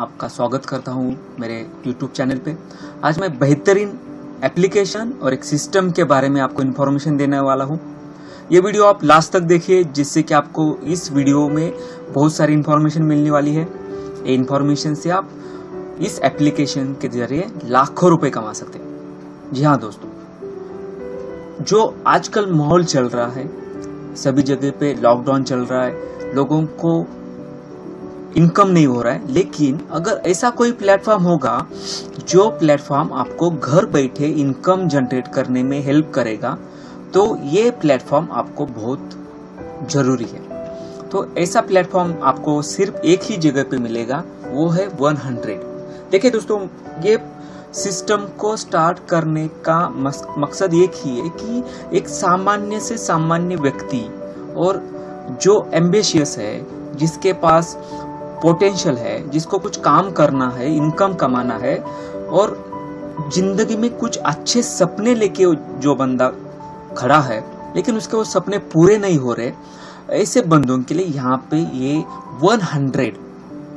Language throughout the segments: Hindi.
आपका स्वागत करता हूं मेरे YouTube चैनल पे। आज मैं बेहतरीन एप्लीकेशन और एक सिस्टम के बारे में आपको इन्फॉर्मेशन देने वाला हूं। ये वीडियो आप लास्ट तक देखिए, जिससे कि आपको इस वीडियो में बहुत सारी इन्फॉर्मेशन मिलने वाली है। ये इन्फॉर्मेशन से आप इस एप्लीकेशन के जरिए लाखों रुपए कमा सकते हैं। जी हाँ दोस्तों, जो आजकल माहौल चल रहा है, सभी जगह पे लॉकडाउन चल रहा है, लोगों को इनकम नहीं हो रहा है, लेकिन अगर ऐसा कोई प्लेटफॉर्म होगा जो प्लेटफॉर्म आपको घर बैठे इनकम जनरेट करने में हेल्प करेगा, तो ये प्लेटफॉर्म आपको बहुत जरूरी है। तो ऐसा प्लेटफॉर्म आपको सिर्फ एक ही जगह पे मिलेगा, वो है 100। देखिए दोस्तों, ये सिस्टम को स्टार्ट करने का मकसद एक ही है कि एक सामान्य से सामान्य व्यक्ति और जो एम्बिशियस है, जिसके पास पोटेंशियल है, जिसको कुछ काम करना है, इनकम कमाना है और जिंदगी में कुछ अच्छे सपने लेके जो बंदा खड़ा है, लेकिन उसके वो सपने पूरे नहीं हो रहे, ऐसे बंदों के लिए यहाँ पे ये 100,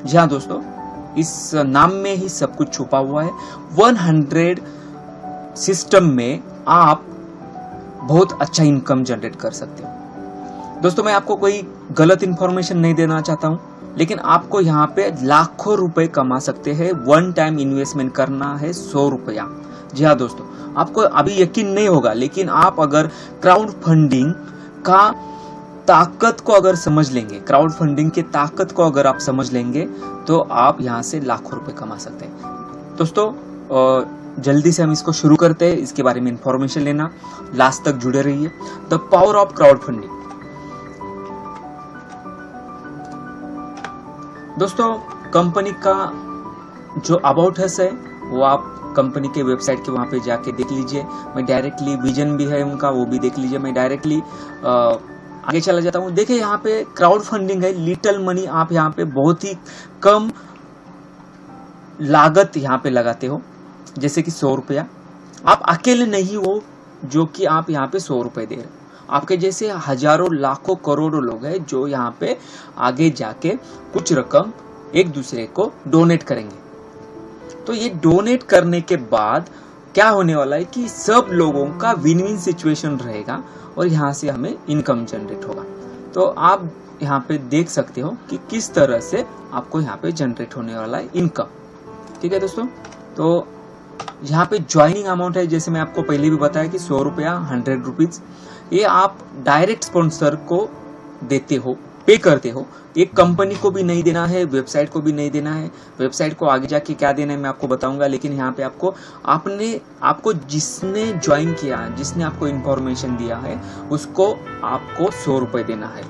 जी हाँ दोस्तों, इस नाम में ही सब कुछ छुपा हुआ है। 100 सिस्टम में आप बहुत अच्छा इनकम जनरेट कर सकते हो। दोस्तों, मैं आपको कोई गलत इंफॉर्मेशन नहीं देना चाहता हूं, लेकिन आपको यहाँ पे लाखों रुपए कमा सकते हैं। वन टाइम इन्वेस्टमेंट करना है 100 रुपया। जी हाँ दोस्तों, आपको अभी यकीन नहीं होगा, लेकिन आप अगर क्राउड फंडिंग का ताकत को अगर समझ लेंगे, क्राउड फंडिंग की ताकत को अगर आप समझ लेंगे, तो आप यहाँ से लाखों रुपए कमा सकते हैं। दोस्तों, जल्दी से हम इसको शुरू करते हैं। इसके बारे में इंफॉर्मेशन लेना, लास्ट तक जुड़े रहिए। The power of crowd funding. दोस्तों, कंपनी का जो अबाउट अस है, वो आप कंपनी के वेबसाइट के वहां पे जाके देख लीजिए। मैं डायरेक्टली, विजन भी है उनका, वो भी देख लीजिए। मैं डायरेक्टली आगे चला जाता हूं। देखिए, यहाँ पे क्राउड फंडिंग है, लिटिल मनी। आप यहाँ पे बहुत ही कम लागत यहाँ पे लगाते हो, जैसे कि 100 रुपया। आप अकेले नहीं हो जो कि आप यहाँ पे 100 रुपए दे रहे हो। आपके जैसे हजारों, लाखों, करोड़ों लोग हैं जो यहाँ पे आगे जाके कुछ रकम एक दूसरे को डोनेट करेंगे। तो ये डोनेट करने के बाद क्या होने वाला है कि सब लोगों का विन विन सिचुएशन रहेगा और यहाँ से हमें इनकम जनरेट होगा। तो आप यहाँ पे देख सकते हो कि किस तरह से आपको यहाँ पे जनरेट होने वाला है इनकम। ठीक है दोस्तों, तो यहाँ पे ज्वाइनिंग अमाउंट है, जैसे मैं आपको पहले भी बताया कि 100 रुपया, 100 रुपीज, ये आप डायरेक्ट स्पॉन्सर को देते हो, पे करते हो। एक कंपनी को भी नहीं देना है, वेबसाइट को भी नहीं देना है। वेबसाइट को आगे जाके क्या देना है मैं आपको बताऊंगा, लेकिन यहाँ पे आपको जिसने ज्वाइन किया, जिसने आपको इंफॉर्मेशन दिया है, उसको आपको 100 रुपए देना है।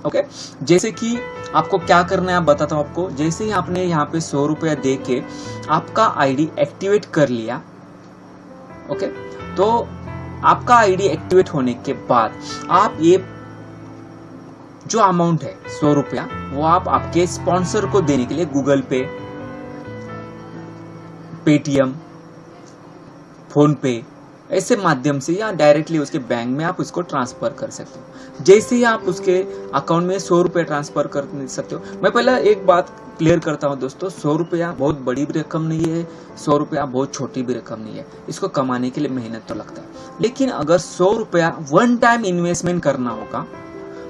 ओके, जैसे कि आपको क्या करना है आप बताता हूँ आपको। जैसे ही आपने यहाँ पे 100 रुपया दे के आपका आईडी एक्टिवेट कर लिया, ओके, तो आपका आईडी एक्टिवेट होने के बाद आप ये जो अमाउंट है 100 रुपया, वो आप आपके स्पॉन्सर को देने के लिए गूगल पे, पेटीएम, फोन पे, ऐसे माध्यम से या डायरेक्टली उसके बैंक में आप उसको ट्रांसफर कर सकते हो। जैसे ही आप उसके अकाउंट में 100 रुपये ट्रांसफर कर सकते हो। मैं पहले एक बात क्लियर करता हूं दोस्तों, 100 रुपया बहुत बड़ी भी रकम नहीं है, 100 रुपया बहुत छोटी भी रकम नहीं है। इसको कमाने के लिए मेहनत तो लगता है, लेकिन अगर 100 रुपया वन टाइम इन्वेस्टमेंट करना होगा,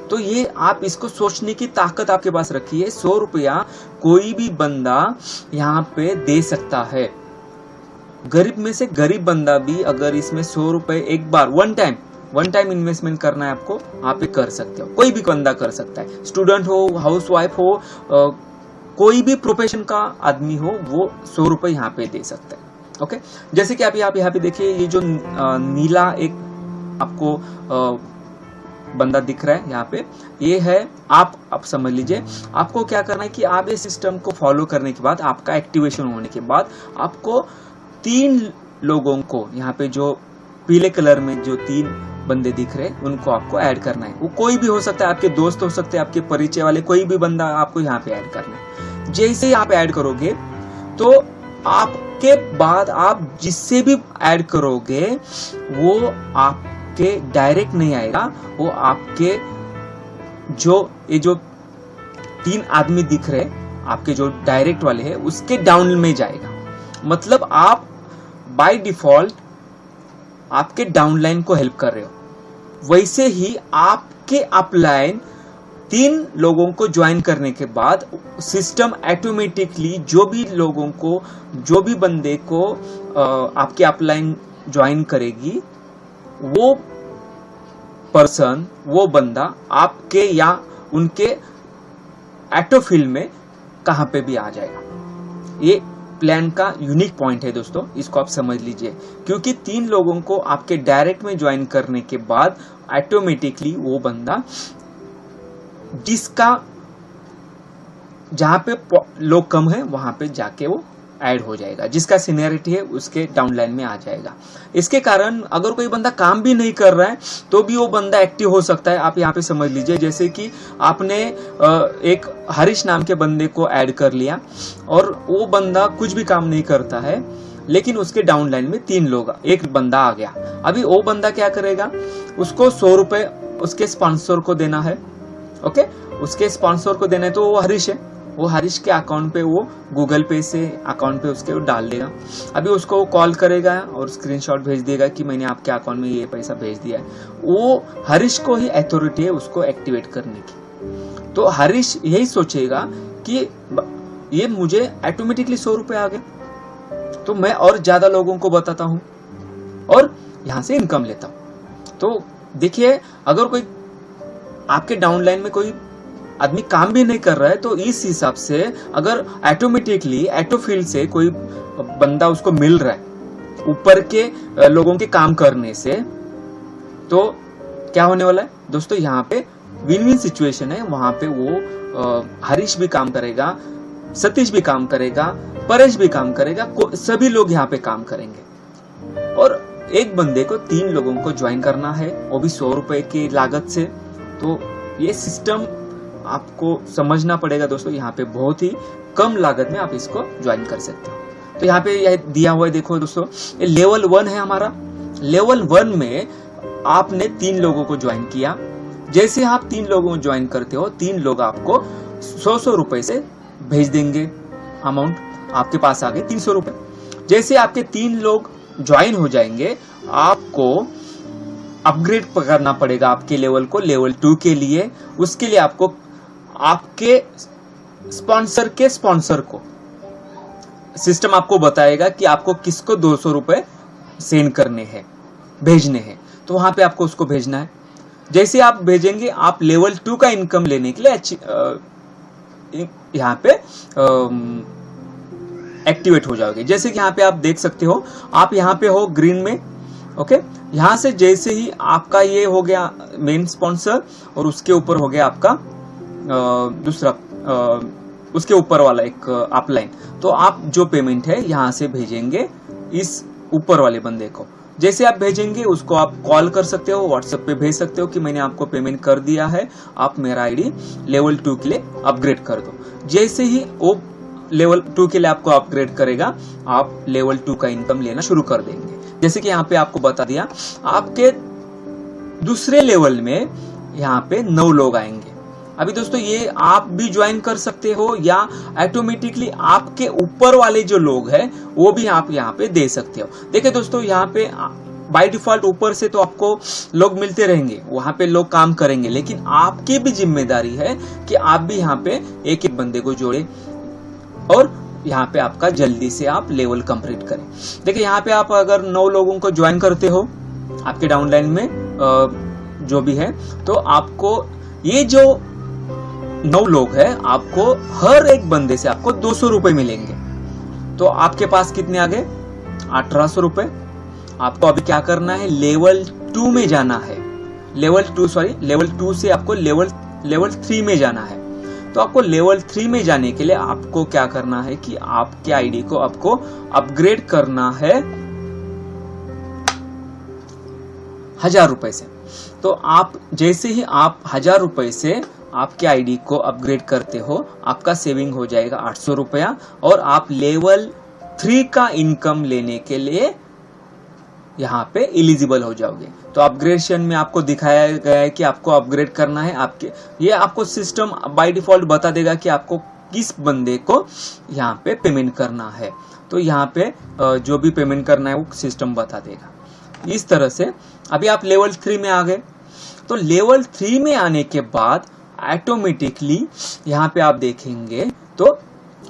तो ये आप इसको सोचने की ताकत आपके पास रखिए। 100 रुपया कोई भी बंदा यहाँ पे दे सकता है। गरीब में से गरीब बंदा भी अगर इसमें 100 रुपए एक बार वन टाइम इन्वेस्टमेंट करना है आपको, आप ये कर सकते हो। कोई भी बंदा कर सकता है, स्टूडेंट हो, हाउसवाइफ हो, कोई भी प्रोफेशन का आदमी हो, वो 100 रुपए यहाँ पे दे सकता है। ओके, जैसे कि आप यहाँ पे देखिए, ये जो नीला एक आपको बंदा दिख रहा है यहाँ पे, ये है आप समझ लीजिए। आपको क्या करना है कि आप ये सिस्टम को फॉलो करने के बाद, आपका एक्टिवेशन होने के बाद, आपको 3 लोगों को यहाँ पे जो पीले कलर में जो 3 बंदे दिख रहे हैं, उनको आपको ऐड करना है। वो कोई भी हो सकता है, आपके दोस्त हो सकते हैं, आपके परिचय वाले, कोई भी बंदा आपको यहाँ पे ऐड करना है। जैसे ही आप ऐड करोगे, तो आपके बाद आप जिससे भी ऐड करोगे, वो आपके डायरेक्ट नहीं आएगा, वो आपके जो 3 आदमी दिख रहे, आपके जो डायरेक्ट वाले हैं उसके डाउन में जाएगा। मतलब आप बाय डिफॉल्ट आपके डाउनलाइन को हेल्प कर रहे हो। वैसे ही आपके अपलाइन 3 लोगों को ज्वाइन करने के बाद सिस्टम ऑटोमेटिकली जो भी बंदे को आपके अपलाइन ज्वाइन करेगी, वो पर्सन, वो बंदा आपके या उनके ऑटोफिल में कहां पे भी आ जाएगा। ये प्लान का यूनिक पॉइंट है दोस्तों, इसको आप समझ लीजिए। क्योंकि 3 लोगों को आपके डायरेक्ट में ज्वाइन करने के बाद ऑटोमेटिकली वो बंदा जिसका जहां पे लोग कम है वहां पे जाके वो ऐड हो जाएगा, जिसका सीनियरिटी है उसके डाउनलाइन में आ जाएगा। इसके कारण अगर कोई बंदा काम भी नहीं कर रहा है तो भी वो बंदा एक्टिव हो सकता है। आप यहाँ पे समझ लीजिए, जैसे कि आपने एक हरीश नाम के बंदे को ऐड कर लिया और वो बंदा कुछ भी काम नहीं करता है, लेकिन उसके डाउनलाइन में 3 लोग, एक बंदा आ गया। अभी वो बंदा क्या करेगा, उसको 100 रुपए उसके स्पॉन्सर को देना है। ओके, उसके स्पॉन्सर को देना है तो वो हरीश है, वो हरीश के अकाउंट पे वो गूगल पे से अकाउंट पे उसके वो डाल देगा। अभी उसको वो कॉल करेगा और स्क्रीनशॉट भेज देगा कि मैंने आपके अकाउंट में ये पैसा भेज दिया है। वो हरीश को ही अथॉरिटी है उसको एक्टिवेट करने की। तो हरीश यही सोचेगा कि ये मुझे ऑटोमेटिकली 100 रुपए आ गए, तो मैं और ज्यादा लोगों को बताता हूं और यहां से इनकम लेता हूं। तो देखिए, अगर कोई आपके डाउनलाइन में कोई आदमी काम भी नहीं कर रहा है तो इस हिसाब से अगर ऑटोमेटिकली ऑटोफिल से कोई बंदा उसको मिल रहा है ऊपर के लोगों के काम करने से, तो क्या होने वाला है दोस्तों, यहाँ पे विन विन सिचुएशन है। वहां पे वो हरीश भी काम करेगा, सतीश भी काम करेगा, परेश भी काम करेगा, सभी लोग यहाँ पे काम करेंगे। और एक बंदे को 3 लोगों को ज्वाइन करना है, वो भी 100 रुपए की लागत से। तो ये सिस्टम आपको समझना पड़ेगा दोस्तों। यहाँ पे बहुत ही कम लागत में आप इसको ज्वाइन कर सकते हो। तो यहाँ पे यह दिया हुआ है, देखो दोस्तों, ये लेवल 1 है हमारा। लेवल 1 में आपने 3 लोगों को ज्वाइन किया। जैसे आप 3 लोगों को ज्वाइन करते हो, 3 लोग आपको 100 रुपए से भेज देंगे। अमाउंट आपके पास आ गए 300 रुपए। जैसे आपके 3 लोग ज्वाइन हो जाएंगे, आपको अपग्रेड करना पड़ेगा आपके लेवल को लेवल 2 के लिए। उसके लिए आपको आपके स्पॉन्सर के स्पॉन्सर को सिस्टम आपको बताएगा कि आपको किसको 200 रुपए सेंड करने हैं, भेजने हैं। तो वहां पे आपको उसको भेजना है। जैसे आप भेजेंगे, आप लेवल 2 का इनकम लेने के लिए यहाँ पे एक्टिवेट हो जाओगे। जैसे कि यहाँ पे आप देख सकते हो, आप यहाँ पे हो ग्रीन में। ओके, यहां से जैसे ही आपका ये हो गया मेन स्पॉन्सर और उसके ऊपर हो गया आपका दूसरा उसके ऊपर वाला एक अपलाइन, तो आप जो पेमेंट है यहां से भेजेंगे इस ऊपर वाले बंदे को। जैसे आप भेजेंगे उसको आप कॉल कर सकते हो, व्हाट्सएप पे भेज सकते हो कि मैंने आपको पेमेंट कर दिया है, आप मेरा आईडी लेवल 2 के लिए अपग्रेड कर दो। जैसे ही वो लेवल 2 के लिए आपको अपग्रेड करेगा, आप लेवल 2 का इनकम लेना शुरू कर देंगे। जैसे कि यहाँ पे आपको बता दिया, आपके दूसरे लेवल में यहाँ पे 9 लोग आएंगे। अभी दोस्तों ये आप भी ज्वाइन कर सकते हो या ऑटोमेटिकली आपके ऊपर वाले जो लोग हैं वो भी आप यहाँ पे दे सकते हो। देखिए दोस्तों, यहाँ पे बाय डिफॉल्ट ऊपर से तो आपको लोग मिलते रहेंगे, वहां पे लोग काम करेंगे, लेकिन आपकी भी जिम्मेदारी है कि आप भी यहाँ पे एक एक बंदे को जोड़े और यहाँ पे आपका जल्दी से आप लेवल कंप्लीट करें। देखिए यहाँ पे आप अगर 9 लोगों को ज्वाइन करते हो आपके डाउनलाइन में जो भी है, तो आपको ये जो 9 लोग हैं, आपको हर एक बंदे से आपको 200 रुपए मिलेंगे। तो आपके पास कितने आ गए? 1800 रुपए। आपको अभी क्या करना है, लेवल 2 में जाना है। लेवल 2 से आपको लेवल 3 में जाना है। तो आपको लेवल 3 में जाने के लिए आपको क्या करना है कि आपके आईडी को आपको अपग्रेड करना है 1000 रुपए से। तो आप जैसे ही आप 1000 रुपए से आपके आईडी को अपग्रेड करते हो, आपका सेविंग हो जाएगा 800 रुपया और आप लेवल 3 का इनकम लेने के लिए यहाँ पे एलिजिबल हो जाओगे। तो अपग्रेडेशन में आपको दिखाया गया है कि आपको अपग्रेड करना है। ये आपको सिस्टम बाय डिफॉल्ट बता देगा कि आपको किस बंदे को यहाँ पे पेमेंट करना है। तो यहाँ पे जो भी पेमेंट करना है वो सिस्टम बता देगा। इस तरह से अभी आप लेवल 3 में आ गए। तो लेवल 3 में आने के बाद ऑटोमेटिकली यहाँ पे आप देखेंगे तो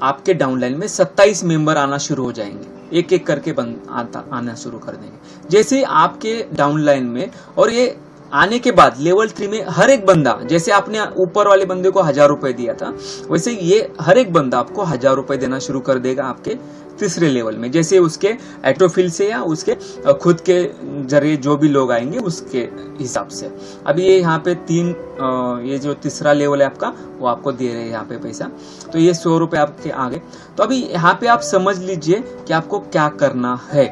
आपके डाउनलाइन में 27 मेंबर आना शुरू हो जाएंगे, एक एक करके आना शुरू कर देंगे। जैसे ही आपके डाउनलाइन में, और ये आने के बाद लेवल 3 में हर एक बंदा, जैसे आपने ऊपर वाले बंदे को 1000 रुपए दिया था, वैसे ये हर एक बंदा आपको 1000 रुपए देना शुरू कर देगा आपके तीसरे लेवल में। जैसे उसके ऑटोफिल से या उसके खुद के जरिए जो भी लोग आएंगे उसके हिसाब से। अभी ये यहाँ पे ये जो तीसरा लेवल है आपका, वो आपको दे रहे हैं यहाँ पे पैसा। तो ये 100 रुपए आपके आगे। तो अभी यहाँ पे आप समझ लीजिए कि आपको क्या करना है।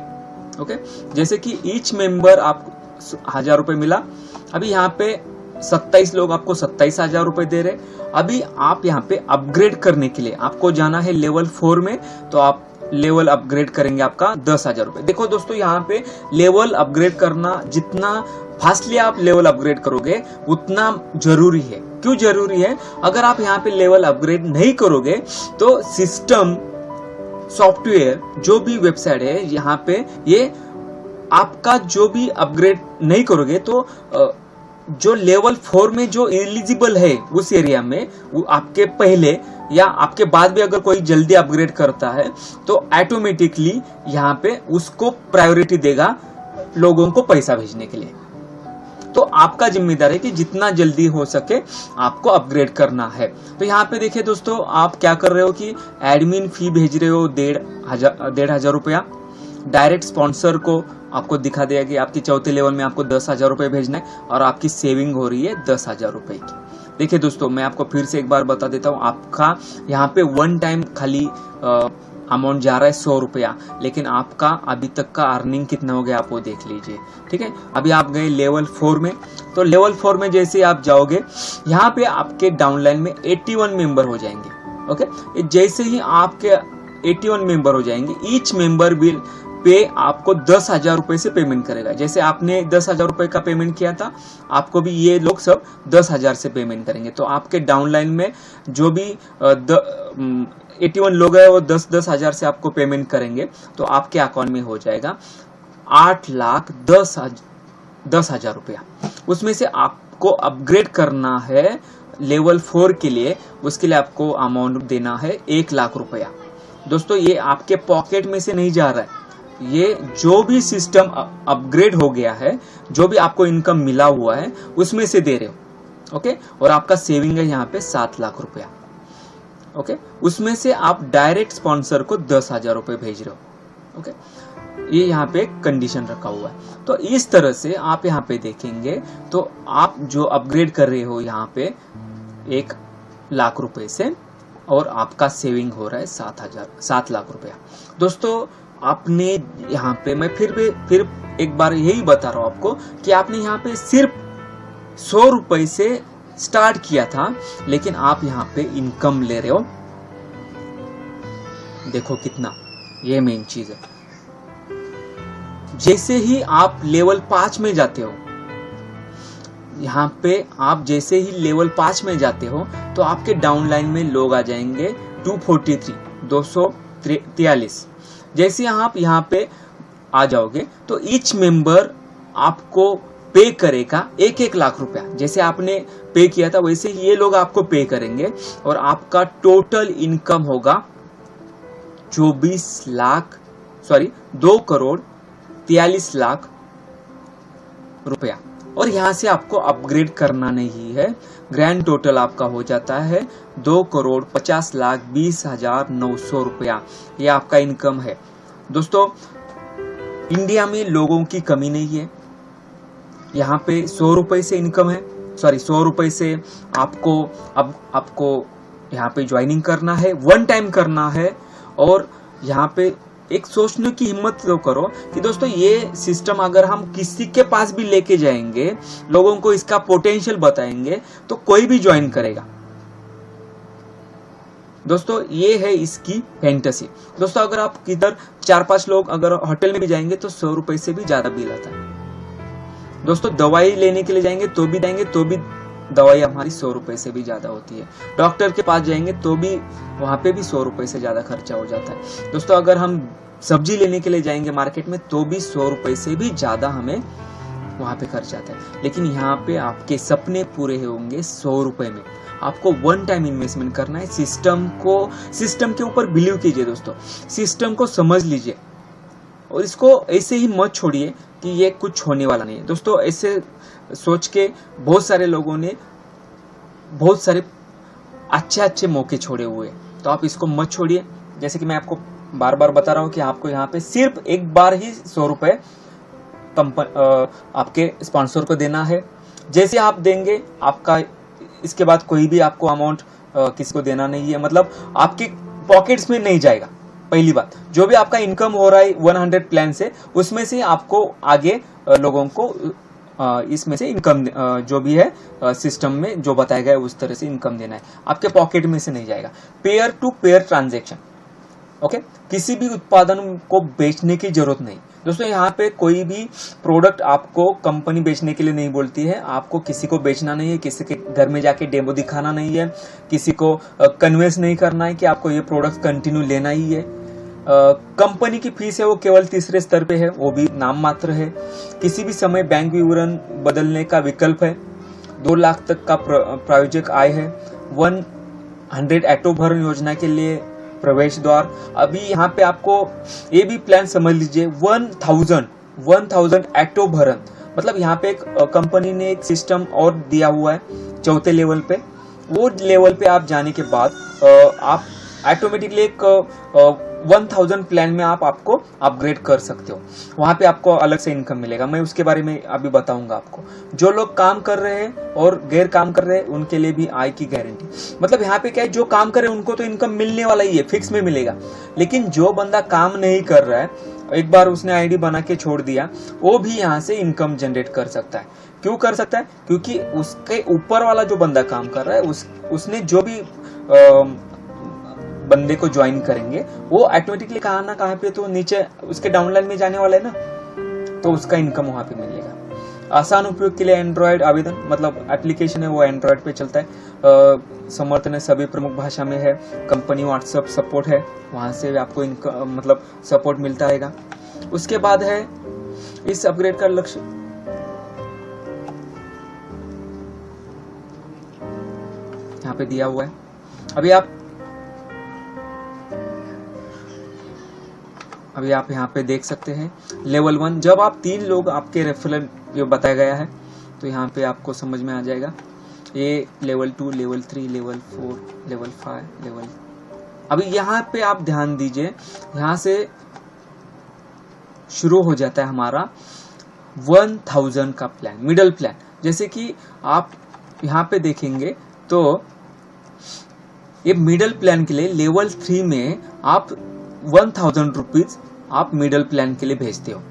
ओके, जैसे कि ईच मेंबर आपको 1000 रुपए मिला। अभी यहाँ पे 27 लोग आपको 27,000 रुपए दे रहे। अभी आप यहाँ पे अपग्रेड करने के लिए आपको जाना है लेवल 4 में। तो आप लेवल अपग्रेड करेंगे आपका 10,000 रुपए। देखो दोस्तों, यहाँ पे लेवल अपग्रेड करना, जितना फास्टली आप लेवल अपग्रेड करोगे उतना जरूरी है। क्यों जरूरी है? अगर आप यहाँ पे लेवल अपग्रेड नहीं करोगे तो सिस्टम, सॉफ्टवेयर, जो भी वेबसाइट है यहाँ पे, ये आपका जो भी अपग्रेड नहीं करोगे तो जो लेवल 4 में जो एलिजिबल है उस एरिया में, वो आपके पहले या आपके बाद भी अगर कोई जल्दी अपग्रेड करता है तो ऑटोमेटिकली यहाँ पे उसको प्रायोरिटी देगा लोगों को पैसा भेजने के लिए। तो आपका जिम्मेदारी है कि जितना जल्दी हो सके आपको अपग्रेड करना है। तो यहाँ पे देखिए दोस्तों, आप क्या कर रहे हो कि एडमिन फी भेज रहे हो 1,500 रुपया। डायरेक्ट स्पॉन्सर को आपको दिखा देगा कि आपकी चौथे लेवल में आपको 10,000 रुपए भेजना है और आपकी सेविंग हो रही है 10,000 रुपए की। देखिए दोस्तों, मैं आपको फिर से एक बार बता देता हूँ, आपका यहाँ पे वन टाइम खाली अमाउंट जा रहा है 100 रुपया, लेकिन आपका अभी तक का अर्निंग कितना हो गया आप वो देख लीजिए। ठीक है, अभी आप गए लेवल 4 में। तो लेवल 4 में जैसे आप जाओगे, यहाँ पे आपके डाउनलाइन में 81 मेंबर हो जाएंगे। ओके, जैसे ही आपके 81 मेंबर हो जाएंगे, ईच मेंबर विल पे आपको 10,000 रुपए से पेमेंट करेगा। जैसे आपने 10,000 रुपए का पेमेंट किया था, आपको भी ये लोग सब 10,000 से पेमेंट करेंगे। तो आपके डाउनलाइन में जो भी 81 लोग हैं वो 10,000 से आपको पेमेंट करेंगे। तो आपके अकाउंट में हो जाएगा 8,10,000 रुपया। उसमें से आपको अपग्रेड करना है लेवल 4 के लिए, उसके लिए आपको अमाउंट देना है 1,00,000 रुपया। दोस्तों, ये आपके पॉकेट में से नहीं जा रहा है, ये जो भी सिस्टम अपग्रेड हो गया है, जो भी आपको इनकम मिला हुआ है उसमें से दे रहे हो। ओके, और आपका सेविंग है यहाँ पे 7,00,000 रुपया। ओके, उसमें से आप डायरेक्ट स्पॉन्सर को 10,000 रुपए भेज रहे हो। ओके, ये यहाँ पे कंडीशन रखा हुआ है। तो इस तरह से आप यहाँ पे देखेंगे तो आप जो अपग्रेड कर रहे हो यहाँ पे 1,00,000 रुपए से, और आपका सेविंग हो रहा है 7,00,000 रुपया। दोस्तों, आपने यहाँ पे, मैं फिर एक बार यही बता रहा हूं आपको कि आपने यहाँ पे सिर्फ 100 रुपए से स्टार्ट किया था, लेकिन आप यहाँ पे इनकम ले रहे हो। देखो कितना, ये मेन चीज है। जैसे ही आप लेवल 5 में जाते हो, यहाँ पे आप जैसे ही लेवल 5 में जाते हो तो आपके डाउनलाइन में लोग आ जाएंगे 243। जैसे आप यहाँ पे आ जाओगे तो ईच मेंबर आपको पे करेगा 1,00,000 रुपया। जैसे आपने पे किया था वैसे ही ये लोग आपको पे करेंगे, और आपका टोटल इनकम होगा 2,43,00,000 रुपया। और यहाँ से आपको अपग्रेड करना नहीं है। ग्रैंड टोटल आपका हो जाता है 2,50,20,900 रुपया। ये आपका इनकम है। दोस्तों, इंडिया में लोगों की कमी नहीं है। यहाँ पे 100 रुपए से इनकम है, 100 रुपए से आपको यहाँ पे ज्वाइनिंग करना है, वन टाइम करना है। और यहाँ पे एक सोचने की हिम्मत तो करो कि दोस्तों, ये सिस्टम अगर हम किसी के पास भी लेके जाएंगे, लोगों को इसका पोटेंशियल बताएंगे, तो कोई भी ज्वाइन करेगा। दोस्तों, ये है इसकी फैंटेसी। दोस्तों, अगर आप किधर 4-5 लोग अगर होटल में भी जाएंगे तो 100 रुपए से भी ज्यादा बिल आता है। दोस्तों, दवाई लेने के लिए जाएंगे तो भी दवाई हमारी 100 रुपए से भी ज्यादा होती है। डॉक्टर के पास जाएंगे तो भी वहां पे भी 100 रुपए से ज्यादा खर्चा हो जाता है। दोस्तों अगर हम सब्जी लेने के लिए जाएंगे मार्केट में तो भी 100 रुपए से भी ज्यादा हमें वहां पे खर्च आता है। लेकिन यहाँ पे आपके सपने पूरे होंगे 100 रुपए में। आपको वन टाइम इन्वेस्टमेंट करना है। सिस्टम के ऊपर बिलीव कीजिए दोस्तों, सिस्टम को समझ लीजिए और इसको ऐसे ही मत छोड़िए कि ये कुछ होने वाला नहीं है। दोस्तों ऐसे सोच के बहुत सारे लोगों ने बहुत सारे अच्छे मौके छोड़े हुए, तो आप इसको मत छोड़िए। जैसे कि मैं आपको बार बार बता रहा हूँ कि आपको यहाँ पे सिर्फ एक बार ही 100 रुपए आपके स्पॉन्सर को देना है। जैसे आप देंगे आपका इसके बाद कोई भी आपको अमाउंट किसी को देना नहीं है, मतलब आपके पॉकेट्स में नहीं जाएगा। पहली बात, जो भी आपका इनकम हो रहा है 100 प्लान से, उसमें से आपको आगे लोगों को इसमें से इनकम जो भी है सिस्टम में जो बताया गया है उस तरह से इनकम देना है, आपके पॉकेट में से नहीं जाएगा। Pair to pair transaction, okay. किसी भी उत्पादन को बेचने की जरूरत नहीं दोस्तों। यहाँ पे कोई भी प्रोडक्ट आपको कंपनी बेचने के लिए नहीं बोलती है। आपको किसी को बेचना नहीं है, किसी के घर में जाके डेमो दिखाना नहीं है, किसी को कन्विंस नहीं करना है कि आपको ये प्रोडक्ट कंटिन्यू लेना ही है। कंपनी की फीस है वो केवल तीसरे स्तर पे है, वो भी नाम मात्र है। किसी भी समय बैंक विवरण बदलने का विकल्प है। 2 लाख तक का प्रायोजक आय है। 100 ऑटो भरण योजना के लिए प्रवेश द्वार। अभी यहाँ पे आपको ये भी प्लान समझ लीजिए, 1000 ऑटो भरण, मतलब यहाँ पे एक कंपनी ने एक सिस्टम और दिया हुआ है 4थे लेवल पे। वो लेवल पे आप जाने के बाद आप ऑटोमेटिकली एक 1000 प्लान में आपको अपग्रेड कर सकते हो। वहां पे आपको अलग से इनकम मिलेगा, मैं उसके बारे में अभी बताऊंगा आपको। जो लोग काम कर रहे हैं और गैर काम कर रहे हैं उनके लिए भी आय की गारंटी। मतलब यहाँ पे क्या है, जो काम कर रहे हैं उनको तो इनकम मिलने वाला ही है, फिक्स में मिलेगा। लेकिन जो बंदा काम नहीं कर रहा है, एक बार उसने आईडी बना के छोड़ दिया, वो भी यहाँ से इनकम जनरेट कर सकता है। क्यों कर सकता है? क्योंकि उसके ऊपर वाला जो बंदा काम कर रहा है उसने जो भी बंदे को ज्वाइन करेंगे वो ऑटोमेटिकली कहाँ ना कहाँ पे तो नीचे उसके डाउनलाइन में जाने वाला है ना, तो उसका इनकम वहां पे मिलेगा। आसान उपयोग के लिए एंड्रॉयड आवेदन, मतलब एप्लीकेशन है वो एंड्रॉयड पे चलता है। समर्थन है सभी प्रमुख भाषा में है। कंपनी व्हाट्सएप सपोर्ट है, वहां से आपको इनकम मतलब सपोर्ट मिलता रहेगा। उसके बाद है इस अपग्रेड का लक्ष्य, यहाँ पे दिया हुआ है। अभी आप यहाँ पे देख सकते हैं लेवल 1। जब आप 3 लोग आपके रेफरल जो बताया गया है तो यहाँ पे आपको समझ में आ जाएगा। ये level 2, level 3, level 4, level 5, level. अभी यहाँ पे आप ध्यान दीजिए, यहाँ से शुरू हो जाता है हमारा 1000 का प्लान, मिडल प्लान। जैसे कि आप यहाँ पे देखेंगे तो ये मिडल प्लान के लिए लेवल 3 में आप 1000 रुपीज आप मिडल प्लान के लिए भेजते हो।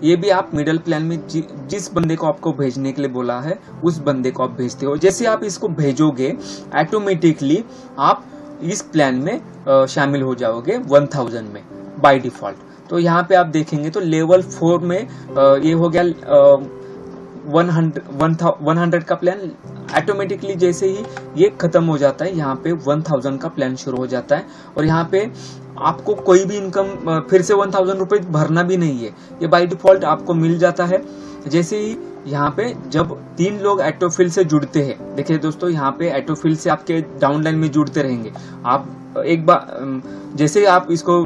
ये भी आप मिडल प्लान में जिस बंदे को आपको भेजने के लिए बोला है उस बंदे को आप भेजते हो। जैसे आप इसको भेजोगे ऑटोमेटिकली आप इस प्लान में शामिल हो जाओगे 1000 में बाय डिफॉल्ट। तो यहाँ पे आप देखेंगे तो लेवल 4 में ये हो गया 100 का प्लान। ऑटोमेटिकली जैसे ही ये खत्म हो जाता है यहाँ पे 1000 का प्लान शुरू हो जाता है। और यहाँ पे आपको कोई भी इनकम फिर से 1000 रुपए भरना भी नहीं है, ये बाय डिफॉल्ट आपको मिल जाता है। जैसे ही यहाँ पे जब 3 लोग ऑटोफिल से जुड़ते हैं, देखिए दोस्तों यहाँ पे ऑटोफिल से आपके डाउनलाइन में जुड़ते रहेंगे। आप एक बार जैसे ही आप इसको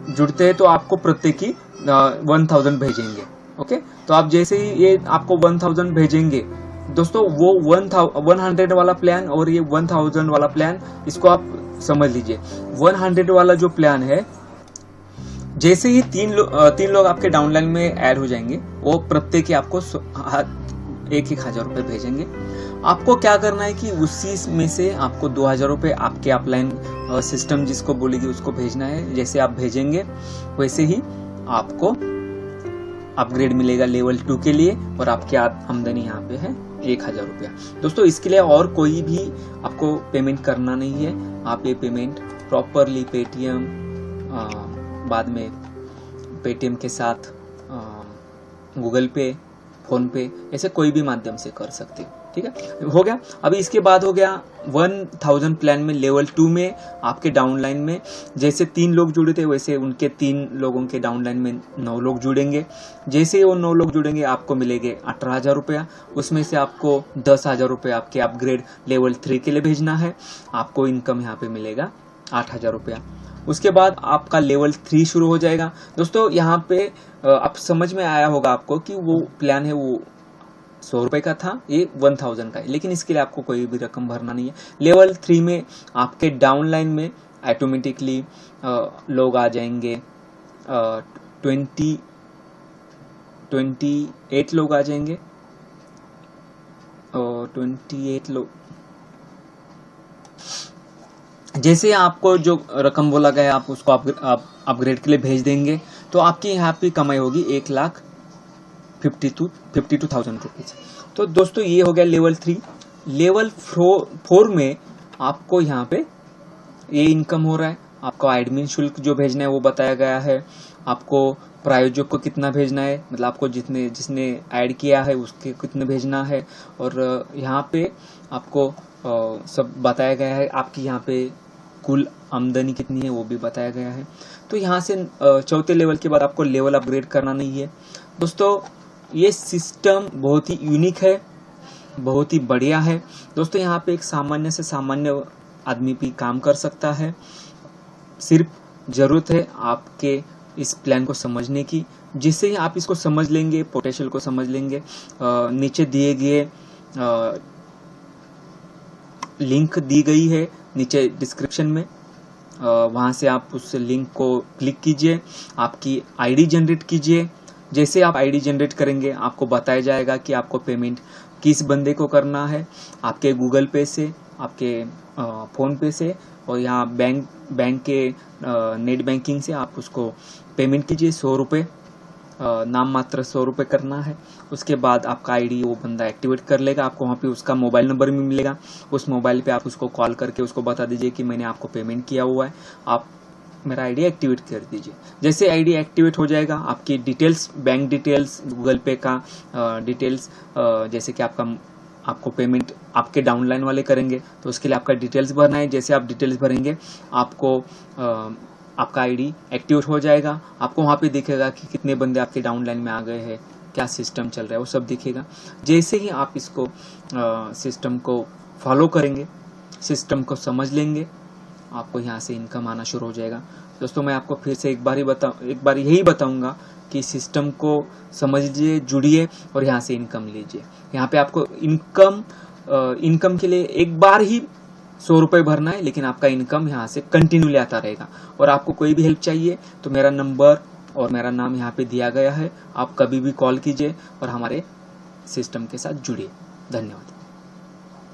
जुड़ते हैं तो आपको प्रत्येक 1000 भेजेंगे। ओके, तो आप जैसे ही ये आपको 1000 भेजेंगे दोस्तों, वो 100 वाला प्लान और ये 1000 वाला प्लान, इसको आप समझ लीजिए। 100 वाला जो प्लान है, जैसे ही 3 लोग आपके डाउनलाइन में ऐड हो जाएंगे, वो प्रत्येक आपको 1000 रुपए भेजेंगे। आपको क्या करना है कि उसी में से आपको 2000 रुपए आपके अपलाइन सिस्टम जिसको बोलेगी उसको भेजना है। जैसे आप भेजेंगे वैसे ही आपको अपग्रेड मिलेगा लेवल 2 के लिए, और आपकी आमदनी यहाँ पे है 1000 रुपया। दोस्तों इसके लिए और कोई भी आपको पेमेंट करना नहीं है। आप ये पेमेंट प्रॉपरली पेटीएम, बाद में पेटीएम के साथ गूगल पे, फोन पे, ऐसे कोई भी माध्यम से कर सकते हो। ठीक है, हो गया। अभी इसके बाद हो गया 1000 प्लान में लेवल 2 में आपके डाउनलाइन में जैसे 3 लोग जुड़े थे वैसे उनके 3 लोगों के डाउनलाइन में 9 लोग जुड़ेंगे। जैसे वो 9 लोग जुड़ेंगे आपको मिलेंगे 18,000 रुपया। उसमें से आपको 10,000 रुपया आपके अपग्रेड लेवल 3 के लिए भेजना है। आपको इनकम यहाँ पे मिलेगा 8,000 रुपया। उसके बाद आपका लेवल 3 शुरू हो जाएगा। दोस्तों यहाँ पे आप समझ में आया होगा आपको कि वो प्लान है वो 100 रुपए का था, ये 1000 का है, लेकिन इसके लिए आपको कोई भी रकम भरना नहीं है। लेवल 3 में आपके डाउनलाइन में ऑटोमेटिकली लोग आ जाएंगे 28 लोग आ जाएंगे, 28 लोग। जैसे आपको जो रकम बोला गया आप उसको आप अपग्रेड के लिए भेज देंगे तो आपकी यहाँ पे कमाई होगी 1,52,000 रुपीज। तो दोस्तों ये हो गया लेवल 3। लेवल 4 में आपको यहाँ पे ये इनकम हो रहा है। आपको एडमिन शुल्क जो भेजना है वो बताया गया है। आपको प्रायोजक को कितना भेजना है, मतलब आपको जिसने ऐड किया है उसके कितने भेजना है, और यहाँ पे आपको सब बताया गया है। आपकी यहाँ पे कुल आमदनी कितनी है वो भी बताया गया है। तो यहाँ से चौथे लेवल के बाद आपको लेवल अपग्रेड करना नहीं है। दोस्तों ये सिस्टम बहुत ही यूनिक है, बहुत ही बढ़िया है। दोस्तों यहाँ पे एक सामान्य से सामान्य आदमी भी काम कर सकता है। सिर्फ जरूरत है आपके इस प्लान को समझने की। जिससे ही आप इसको समझ लेंगे, पोटेंशियल को समझ लेंगे, नीचे दिए गए लिंक दी गई है नीचे डिस्क्रिप्शन में, वहां से आप उस लिंक को क्लिक कीजिए, आपकी आईडी जनरेट कीजिए। जैसे आप आईडी जनरेट करेंगे आपको बताया जाएगा कि आपको पेमेंट किस बंदे को करना है, आपके गूगल पे से, आपके फोन पे से, और यहाँ बैंक के नेट बैंकिंग से आप उसको पेमेंट कीजिए 100 रुपये, नाम मात्र 100 रुपये करना है। उसके बाद आपका आईडी वो बंदा एक्टिवेट कर लेगा। आपको वहाँ पे उसका मोबाइल नंबर भी मिलेगा। उस मोबाइल पे आप उसको कॉल करके उसको बता दीजिए कि मैंने आपको पेमेंट किया हुआ है, आप मेरा आईडी एक्टिवेट कर दीजिए। जैसे आईडी एक्टिवेट हो जाएगा आपकी डिटेल्स, बैंक डिटेल्स, गूगल पे का डिटेल्स, जैसे कि आपको पेमेंट आपके डाउनलाइन वाले करेंगे तो उसके लिए आपका डिटेल्स भरना है। जैसे आप डिटेल्स भरेंगे आपको आपका आईडी एक्टिवेट हो जाएगा। आपको वहाँ पे दिखेगा कि कितने बंदे आपके डाउनलाइन में आ गए हैं, क्या सिस्टम चल रहा है, वो सब दिखेगा। जैसे ही आप इसको सिस्टम को फॉलो करेंगे, सिस्टम को समझ लेंगे, आपको यहाँ से इनकम आना शुरू हो जाएगा। दोस्तों मैं आपको फिर से एक बार यही बताऊंगा कि सिस्टम को समझिए, जुड़िए और यहाँ से इनकम लीजिए। यहाँ पे आपको इनकम के लिए एक बार ही 100 रुपये भरना है, लेकिन आपका इनकम यहाँ से कंटिन्यूली आता रहेगा। और आपको कोई भी हेल्प चाहिए तो मेरा नंबर और मेरा नाम यहाँ पे दिया गया है, आप कभी भी कॉल कीजिए और हमारे सिस्टम के साथ जुड़िए। धन्यवाद।